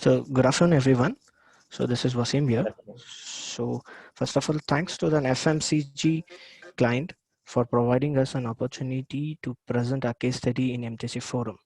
So good afternoon, everyone. So this is Wasim here. So first of all, thanks to the FMCG client for providing us an opportunity to present our case study in MTC forum.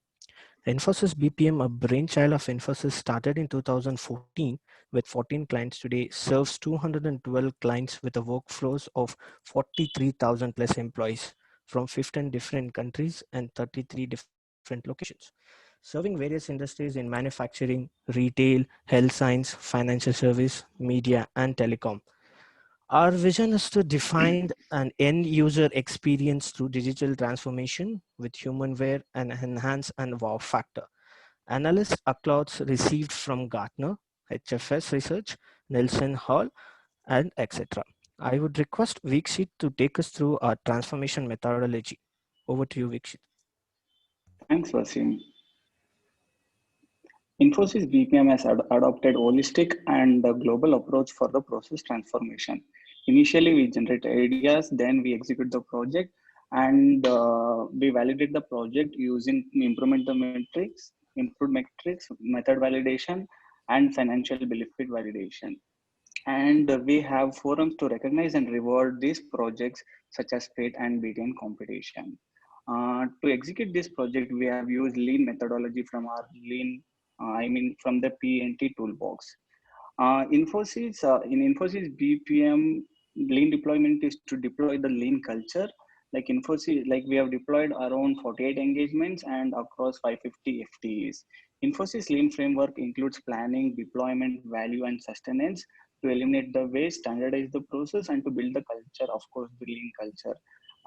Infosys BPM, a brainchild of Infosys, started in 2014 with 14 clients. Today serves 212 clients with a workforce of 43,000 plus employees from 15 different countries and 33 different locations, serving various industries in manufacturing, retail, health science, financial service, media, and telecom. Our vision is to define an end user experience through digital transformation with humanware and enhance and wow factor. Analyst applauds received from Gartner, HFS Research, Nielsen Hall, and etc. I would request Vikshit to take us through our transformation methodology. Over to you, Vikshit. Thanks, Wasim. Infosys BPM has adopted holistic and a global approach for the process transformation. Initially, we generate ideas, then we execute the project, and we validate the project using improved metrics, method validation, and financial benefit validation. And we have forums to recognize and reward these projects such as PATE and BTN competition. To execute this project, we have used lean methodology from our from the PNT toolbox. In Infosys BPM, lean deployment is to deploy the lean culture. Like Infosys, like we have deployed around 48 engagements and across 550 FTEs. Infosys lean framework includes planning, deployment, value, and sustenance to eliminate the waste, standardize the process, and to build the culture, of course, the lean culture.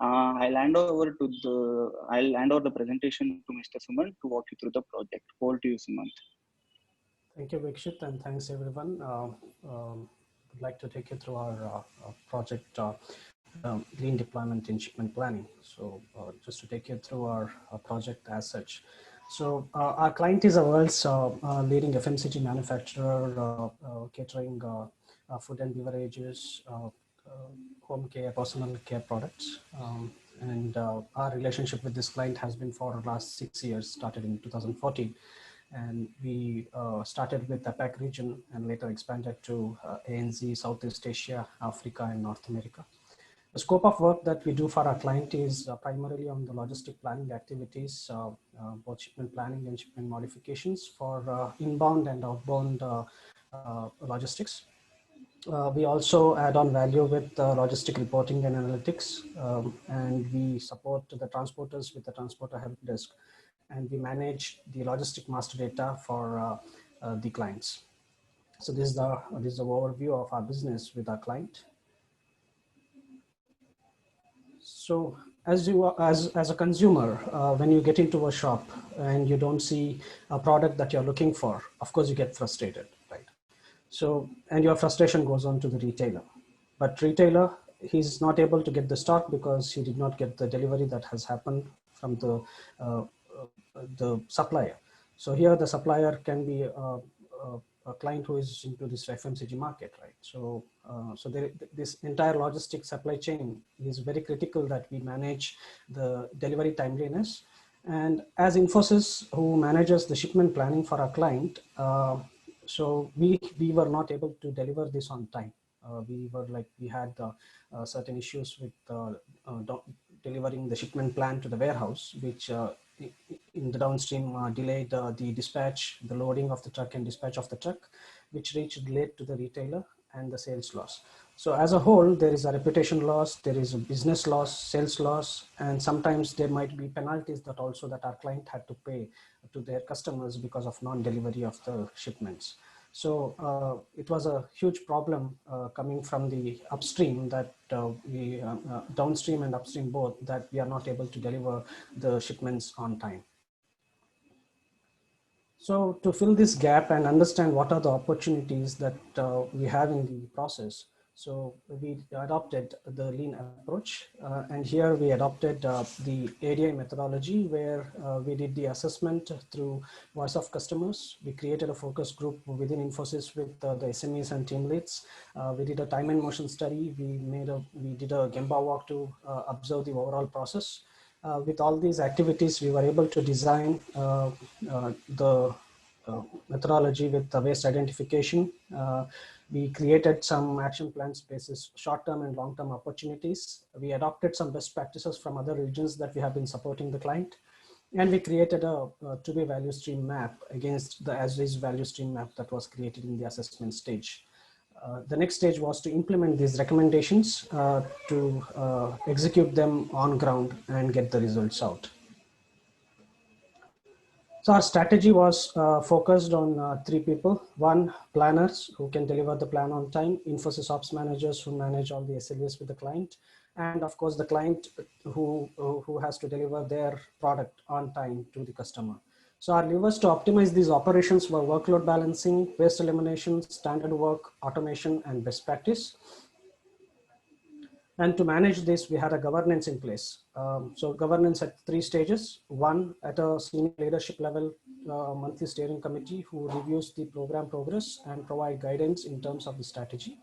I'll hand over the presentation to Mr. Sumant to walk you through the project. Over to you, Sumant. Thank you, Vikshit, and thanks everyone. I'd like to take you through our project lean deployment in shipment planning. So just to take you through our project as such. So our client is a world's leading FMCG manufacturer catering food and beverages, home care, personal care products. And our relationship with this client has been for the last 6 years, started in 2014. And we started with the APAC region and later expanded to ANZ, Southeast Asia, Africa, and North America. The scope of work that we do for our client is primarily on the logistic planning activities, both shipment planning and shipment modifications for inbound and outbound logistics. We also add on value with logistic reporting and analytics, and we support the transporters with the transporter help desk, and we manage the logistic master data for the clients. So this is the overview of our business with our client. So as a consumer, when you get into a shop and you don't see a product that you're looking for, of course you get frustrated, right? So, and your frustration goes on to the retailer. But retailer, he's not able to get the stock because he did not get the delivery that has happened from the supplier. So here the supplier can be a client who is into this FMCG market, right? So, this entire logistic supply chain is very critical that we manage the delivery timeliness. And as Infosys, who manages the shipment planning for our client, so we were not able to deliver this on time. We had certain issues with delivering the shipment plan to the warehouse, which in the downstream delayed the dispatch, the loading of the truck and dispatch of the truck, which reached late to the retailer and the sales loss. So as a whole, there is a reputation loss, there is a business loss, sales loss, and sometimes there might be penalties that our client had to pay to their customers because of non-delivery of the shipments. So it was a huge problem coming from the upstream that we downstream and upstream both, that we are not able to deliver the shipments on time. So to fill this gap and understand what are the opportunities that we have in the process, so we adopted the lean approach, and here we adopted the ADI methodology, where we did the assessment through voice of customers. We created a focus group within Infosys with the SMEs and team leads. We did a time and motion study. We did a Gemba walk to observe the overall process. With all these activities, we were able to design the methodology with the waste identification. We created some action plans basis short-term and long-term opportunities. We adopted some best practices from other regions that we have been supporting the client. And we created a to-be value stream map against the as-is value stream map that was created in the assessment stage. The next stage was to implement these recommendations to execute them on ground and get the results out. So our strategy was focused on three people. One, planners who can deliver the plan on time, Infosys ops managers who manage all the SLAs with the client, and of course the client who has to deliver their product on time to the customer. So our levers to optimize these operations were workload balancing, waste elimination, standard work, automation, and best practice. And to manage this, we had a governance in place. So governance at three stages. One, at a senior leadership level, monthly steering committee who reviews the program progress and provide guidance in terms of the strategy.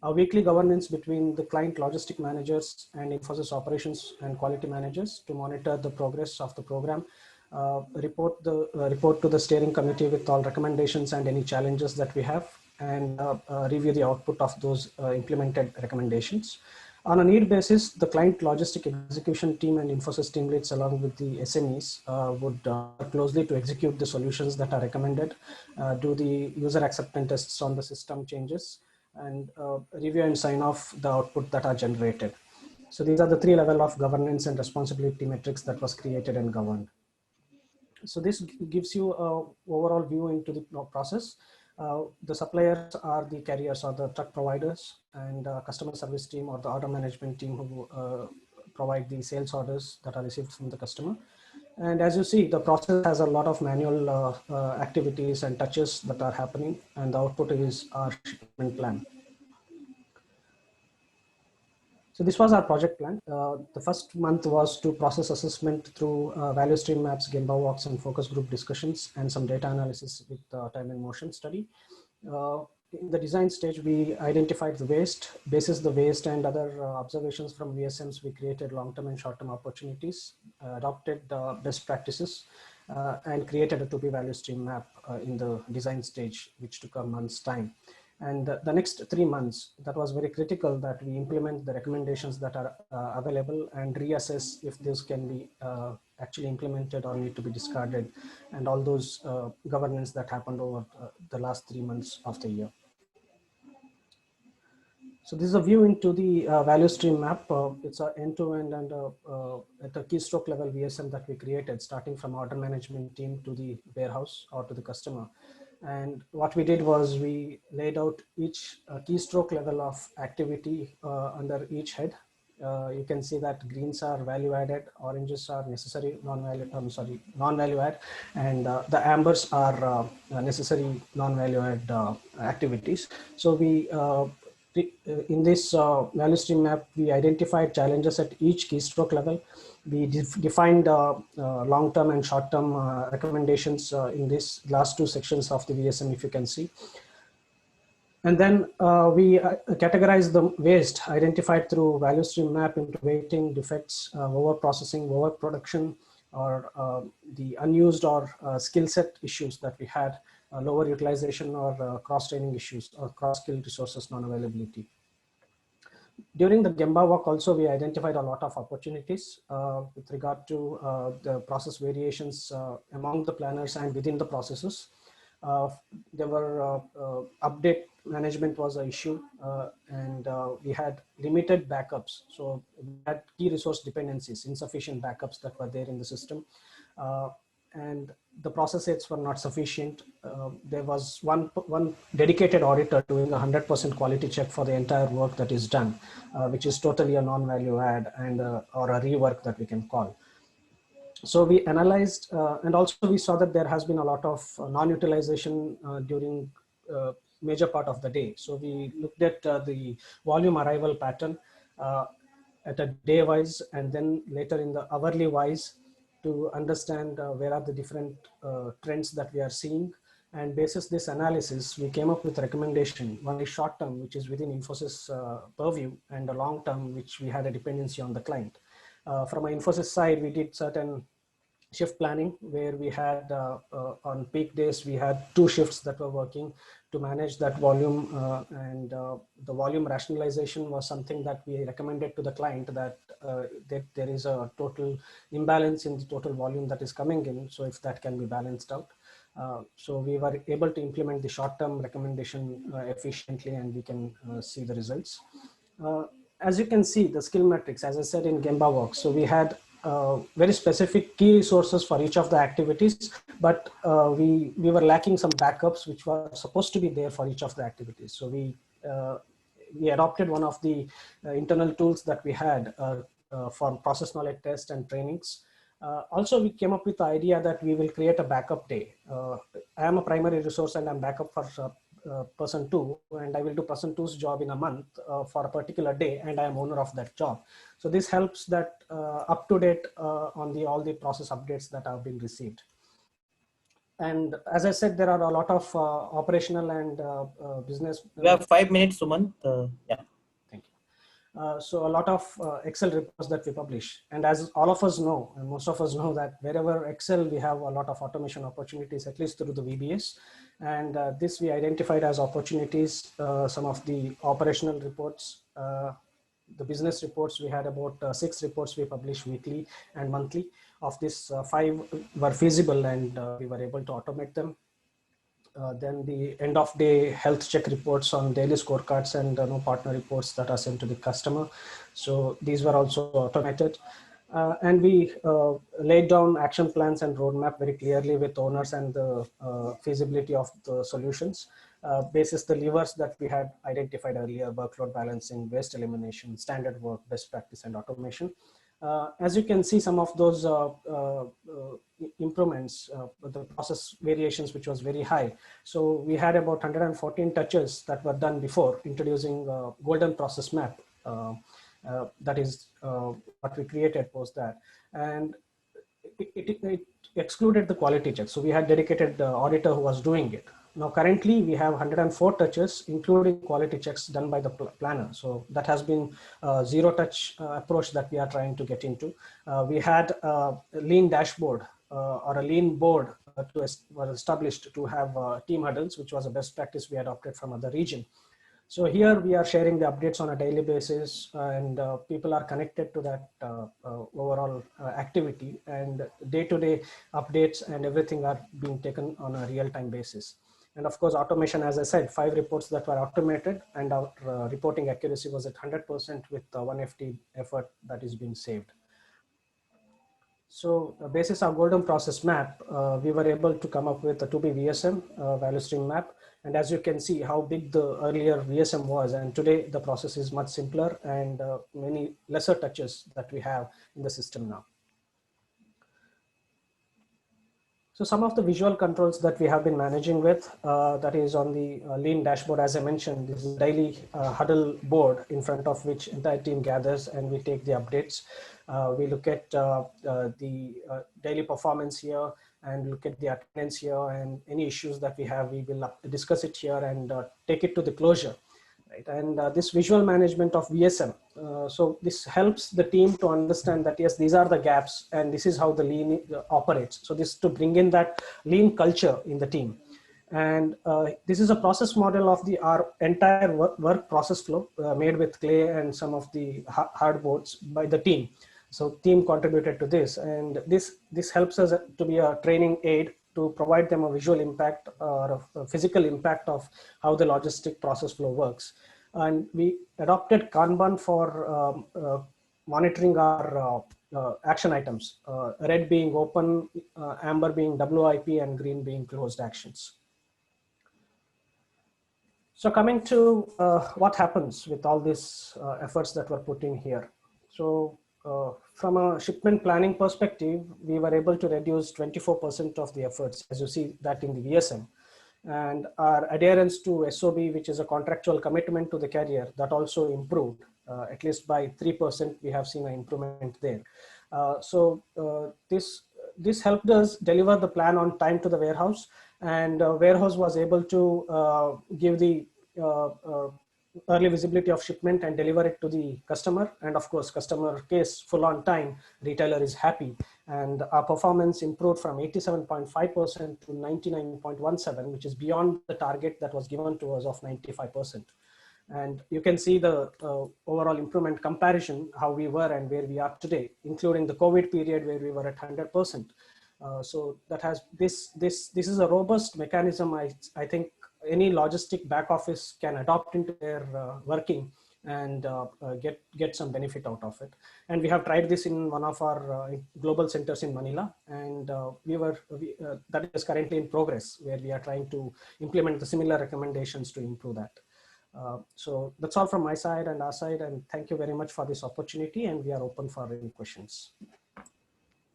A weekly governance between the client logistic managers and Infosys operations and quality managers to monitor the progress of the program. Report to the steering committee with all recommendations and any challenges that we have, and review the output of those implemented recommendations. On a need basis, the client logistic execution team and Infosys team leads along with the SMEs would work closely to execute the solutions that are recommended, do the user acceptance tests on the system changes, and review and sign off the output that are generated. So these are the three levels of governance and responsibility metrics that was created and governed. So this gives you an overall view into the process. The suppliers are the carriers or the truck providers, and customer service team or the order management team who provide the sales orders that are received from the customer. And as you see, the process has a lot of manual activities and touches that are happening, and the output is our shipment plan. So this was our project plan. The first month was to process assessment through value stream maps, Gemba walks, and focus group discussions, and some data analysis with time and motion study. In the design stage, we identified the waste. Basis the waste and other observations from VSMs, we created long-term and short-term opportunities, adopted best practices, and created a to-be value stream map in the design stage, which took a month's time. And the next 3 months, that was very critical that we implement the recommendations that are available and reassess if this can be actually implemented or need to be discarded, and all those governance that happened over the last 3 months of the year. So this is a view into the value stream map. It's an end-to-end and at a keystroke level VSM that we created, starting from order management team to the warehouse or to the customer. And what we did was we laid out each keystroke level of activity under each head. You can see that greens are value added, oranges are necessary non-value add, and the ambers are necessary non-value add activities. So we in this value stream map, we identified challenges at each keystroke level. We defined long-term and short-term recommendations in these last two sections of the VSM, if you can see. And then we categorized the waste identified through value stream map into waiting, defects, over-processing, overproduction, or the unused or skill set issues that we had, lower utilization or cross-training issues or cross-skill resources non-availability. During the Gemba walk also, we identified a lot of opportunities with regard to the process variations among the planners and within the processes. There were update management was an issue, and we had limited backups. So we had key resource dependencies, insufficient backups that were there in the system. And the process sets were not sufficient. There was one dedicated auditor doing 100% quality check for the entire work that is done, which is totally a non-value add and or a rework that we can call. So we analyzed, and also we saw that there has been a lot of non-utilization during major part of the day. So we looked at the volume arrival pattern at a day wise, and then later in the hourly wise, to understand where are the different trends that we are seeing. And basis this analysis, we came up with recommendation. One is short term, which is within Infosys purview, and a long term, which we had a dependency on the client. From an Infosys side, we did certain shift planning, where we had on peak days, we had 2 shifts that were working to manage that volume, and the volume rationalization was something that we recommended to the client, that there is a total imbalance in the total volume that is coming in. So if that can be balanced out. So we were able to implement the short-term recommendation efficiently, and we can see the results. As you can see, the skill matrix, as I said in Gemba Works, so we had very specific key resources for each of the activities, but we were lacking some backups which were supposed to be there for each of the activities. So we adopted one of the internal tools that we had for process knowledge test and trainings. Also, we came up with the idea that we will create a backup day. I am a primary resource and I'm backup for person 2, and I will do person 2's job in a month for a particular day, and I am owner of that job. So this helps that up to date on all the process updates that have been received. And as I said, there are a lot of operational and business. We have 5 minutes, Sumant. Yeah. Thank you. So a lot of Excel reports that we publish. And as all of us know, and most of us know, that wherever Excel, we have a lot of automation opportunities, at least through the VBS. And this we identified as opportunities, some of the operational reports, the business reports. We had about 6 reports we publish weekly and monthly. Of this, 5 were feasible, and we were able to automate them. Then the end of day health check reports on daily scorecards and partner reports that are sent to the customer. So these were also automated. And we laid down action plans and roadmap very clearly with owners and the feasibility of the solutions. Basis the levers that we had identified earlier: workload balancing, waste elimination, standard work, best practice, and automation. As you can see, some of those improvements, the process variations, which was very high. So we had about 114 touches that were done before introducing golden process map. That is what we created post that. And it excluded the quality check. So we had dedicated auditor who was doing it. Now, currently, we have 104 touches, including quality checks done by the planner. So that has been a zero-touch approach that we are trying to get into. We had a lean dashboard or a lean board was established to have team huddles, which was a best practice we adopted from other region. So here we are sharing the updates on a daily basis, and people are connected to that overall activity, and day-to-day updates and everything are being taken on a real-time basis. And of course, automation, as I said, 5 reports that were automated, and our reporting accuracy was at 100% with 1 FT effort that is being saved. So basis our golden process map, we were able to come up with a 2B VSM value stream map. And as you can see how big the earlier VSM was, and today the process is much simpler and many lesser touches that we have in the system now. So some of the visual controls that we have been managing with, that is on the lean dashboard, as I mentioned, this is a daily huddle board in front of which entire team gathers and we take the updates. We look at the daily performance here and look at the attendance here, and any issues that we have, we will discuss it here and take it to the closure. Right? And this visual management of VSM, so this helps the team to understand that, yes, these are the gaps and this is how the lean operates. So this to bring in that lean culture in the team. And this is a process model of our entire work process flow made with clay and some of the hardboards by the team. So team contributed to this, and this helps us to be a training aid to provide them a visual impact or a physical impact of how the logistic process flow works. And we adopted Kanban for monitoring our action items, red being open, amber being WIP, and green being closed actions. So coming to what happens with all these efforts that were put in here. So from a shipment planning perspective, we were able to reduce 24% of the efforts, as you see that in the VSM. And our adherence to SOB, which is a contractual commitment to the carrier, that also improved, at least by 3%, we have seen an improvement there. So this helped us deliver the plan on time to the warehouse, and warehouse was able to give the early visibility of shipment and deliver it to the customer. And of course, customer case full on time, retailer is happy. And our performance improved from 87.5% to 99.17, which is beyond the target that was given to us of 95%. And you can see the overall improvement comparison, how we were and where we are today, including the COVID period where we were at 100%. So that has this is a robust mechanism. I think any logistic back office can adopt into their working and get some benefit out of it. And we have tried this in one of our global centers in Manila, and that is currently in progress, where we are trying to implement the similar recommendations to improve that. So that's all from my side and our side, and thank you very much for this opportunity, and we are open for any questions.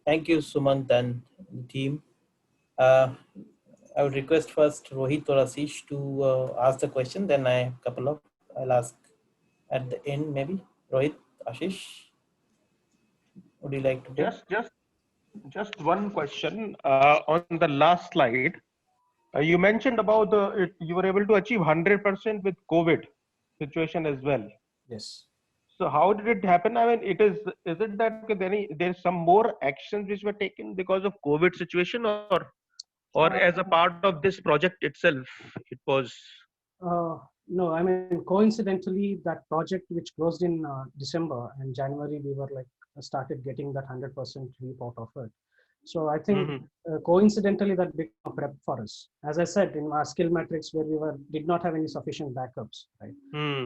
Thank you, Sumant and the team. I would request first Rohit or Ashish to ask the question, then I'll ask at the end maybe. Rohit, Ashish, would you like to take? Just one question on the last slide. You mentioned about you were able to achieve 100% with COVID situation as well. Yes. So how did it happen? I mean, is it that there's some more actions which were taken because of COVID situation, or as a part of this project itself, it was? No, I mean, coincidentally, that project which closed in December and January, we were like started getting that 100% leap out of it. So I think coincidentally that became a prep for us. As I said, in our skill matrix where we did not have any sufficient backups, right?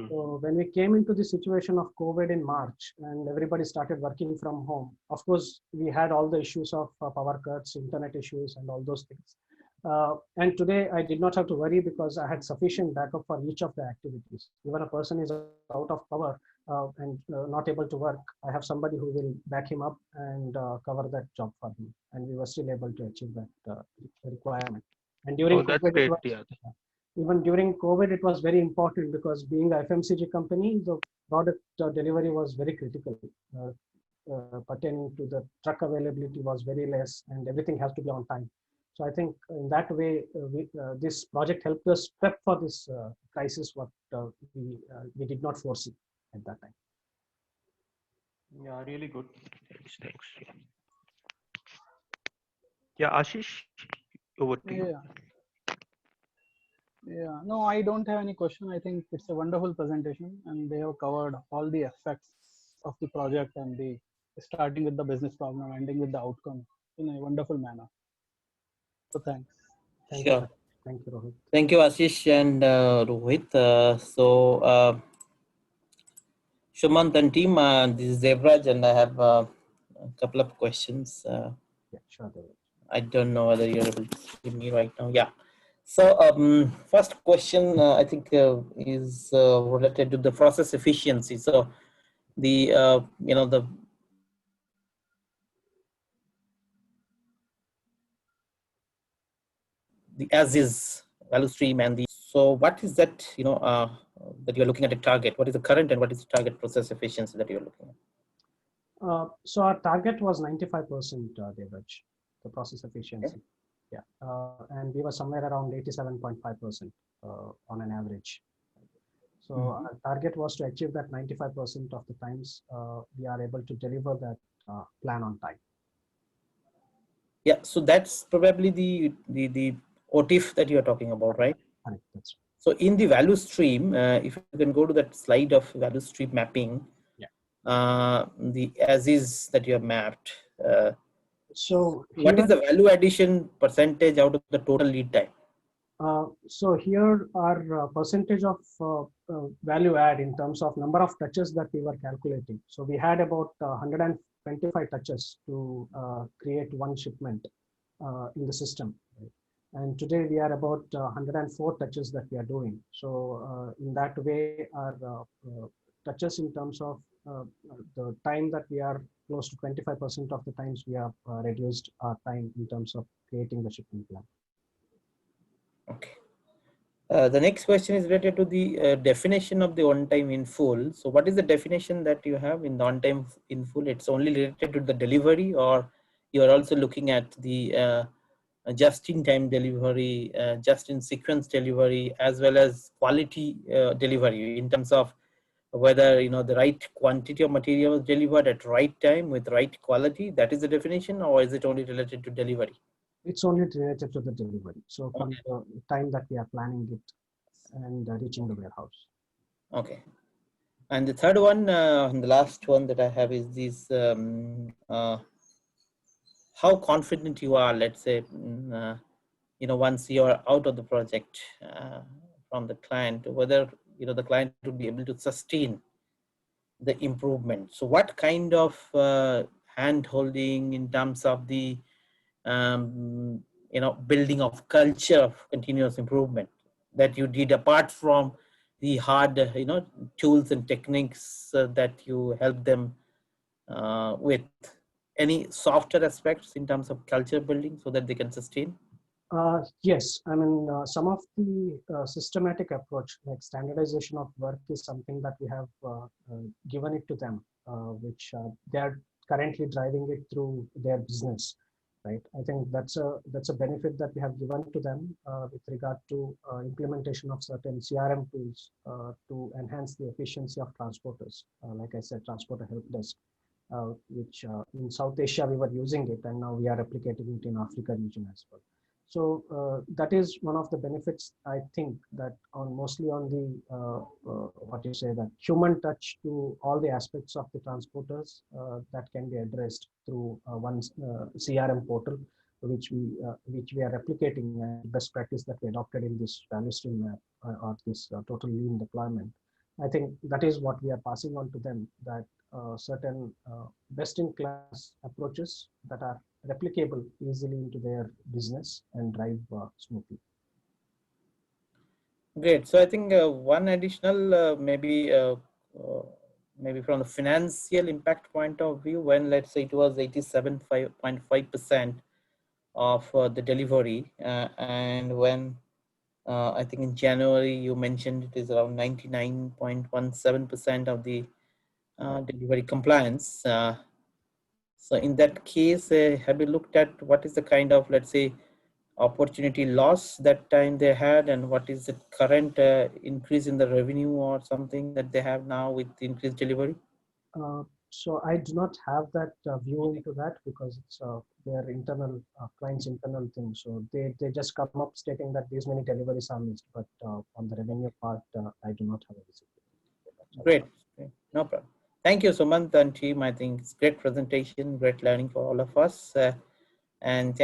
So when we came into the situation of COVID in March and everybody started working from home, of course, we had all the issues of power cuts, internet issues, and all those things. And today I did not have to worry because I had sufficient backup for each of the activities. Even a person is out of power and not able to work, I have somebody who will back him up and cover that job for him. And we were still able to achieve that requirement. And during COVID, even during COVID, it was very important because being the FMCG company, the product delivery was very critical. Pertaining to the truck availability was very less and everything has to be on time. So I think in that way, this project helped us prep for this crisis, what we did not foresee at that time. Yeah, really good. Thanks. Yeah, Ashish, over to you. Yeah, no, I don't have any question. I think it's a wonderful presentation and they have covered all the aspects of the project and the starting with the business problem, ending with the outcome in a wonderful manner. So thanks. Thank you. Thank you, Rohit. Thank you, Ashish and Rohit. Sumant and team, this is Devraj, and I have a couple of questions. Yeah, sure. I don't know whether you're able to see me right now. Yeah. So first question, I think is related to the process efficiency. So the as is value stream and so what is that that you're looking at a target? What is the current and what is the target process efficiency that you're looking at? So our target was 95%, Devraj, the process efficiency. Okay. Yeah, and we were somewhere around 87.5% on an average. So our target was to achieve that 95% of the times we are able to deliver that plan on time. Yeah, so that's probably the OTIF that you are talking about, right? Correct. That's right. So in the value stream, if you can go to that slide of value stream mapping, the as is that you have mapped. So what is the value addition percentage out of the total lead time? So here our percentage of value add in terms of number of touches that we were calculating. So we had about 125 touches to create one shipment in the system. Right? And today we are about 104 touches that we are doing. So in that way, our touches in terms of the time that we are close to 25% of the times we have reduced our time in terms of creating the shipment plan. Okay. The next question is related to the definition of the on-time in full. So what is the definition that you have in the on-time in full? It's only related to the delivery, or you are also looking at the just-in-time delivery, just-in-sequence delivery, as well as quality delivery in terms of whether the right quantity of material is delivered at right time with right quality. That is the definition, or is it only related to delivery? It's only related to the delivery. So from Okay. the time that we are planning it and reaching the warehouse. Okay. And the third one, and the last one that I have is this: how confident you are, let's say, once you are out of the project from the client, whether the client would be able to sustain the improvement. So what kind of hand holding in terms of the building of culture of continuous improvement that you did, apart from the hard tools and techniques that you help them with? Any softer aspects in terms of culture building so that they can sustain? Yes, I mean, some of the systematic approach, like standardization of work, is something that we have given it to them, which they are currently driving it through their business, right? I think that's a benefit that we have given to them with regard to implementation of certain CRM tools to enhance the efficiency of transporters. Like I said, transporter help desk, which in South Asia we were using it, and now we are replicating it in Africa region as well. So that is one of the benefits, I think, that mostly on the what you say, that human touch to all the aspects of the transporters that can be addressed through one CRM portal, which we are replicating as best practice that we adopted in this value stream map or this total lean deployment. I think that is what we are passing on to them, that certain best-in-class approaches that are replicable easily into their business and drive smoothly. Great. So I think one additional maybe from the financial impact point of view, when let's say it was 87.5% of the delivery, and when I think in January you mentioned it is around 99.17% of the delivery compliance. So in that case, have you looked at what is the kind of, let's say, opportunity loss that time they had, and what is the current increase in the revenue or something that they have now with increased delivery? So I do not have that view into that, because it's their internal client's internal thing. So they just come up stating that these many deliveries are missed, but on the revenue part, I do not have a visibility. Great. No problem. Thank you, Sumant and team. I think it's great presentation, great learning for all of us. And